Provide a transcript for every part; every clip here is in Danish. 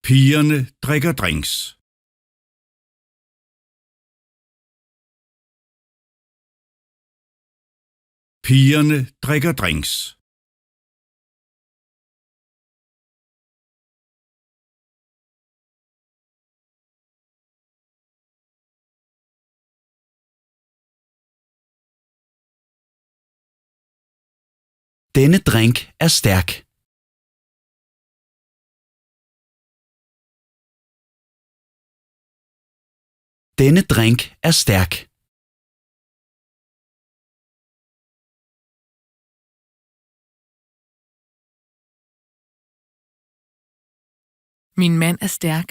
Pigerne drikker drinks. Pigerne drikker drinks. Denne drink er stærk. Denne drink er stærk. Min mand er stærk.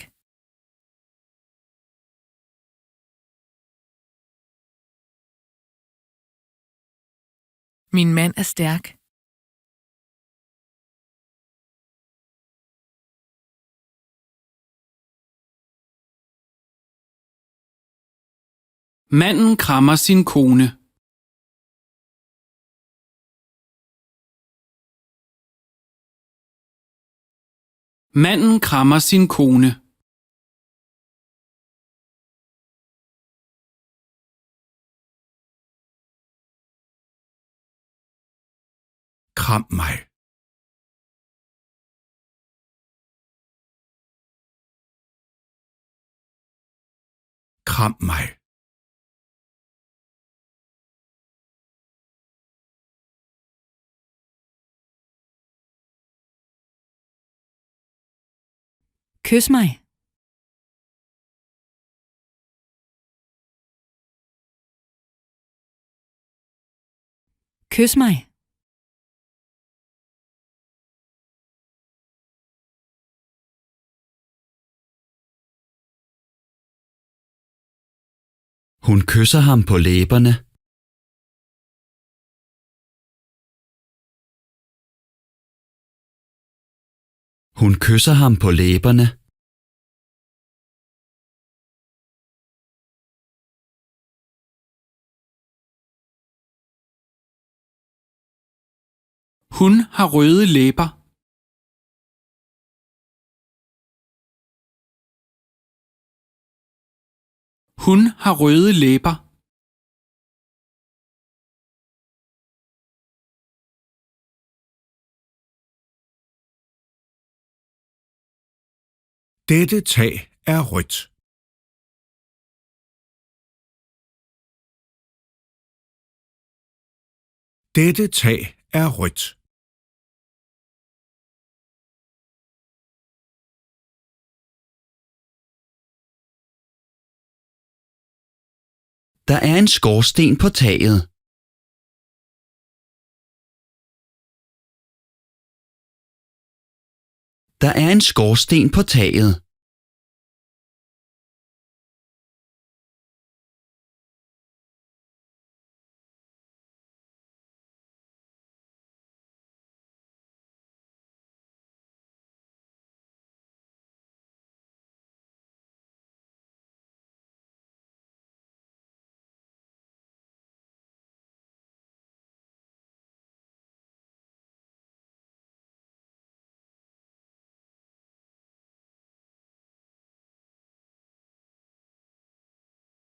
Min mand er stærk. Manden krammer sin kone. Manden krammer sin kone. Kram mig. Kram mig. Kys mig. Kys mig. Hun kysser ham på læberne. Hun kysser ham på læberne. Hun har røde læber. Hun har røde læber. Dette tag er rødt. Dette tag er rødt. Der er en skorsten på taget. Der er en skorsten på taget.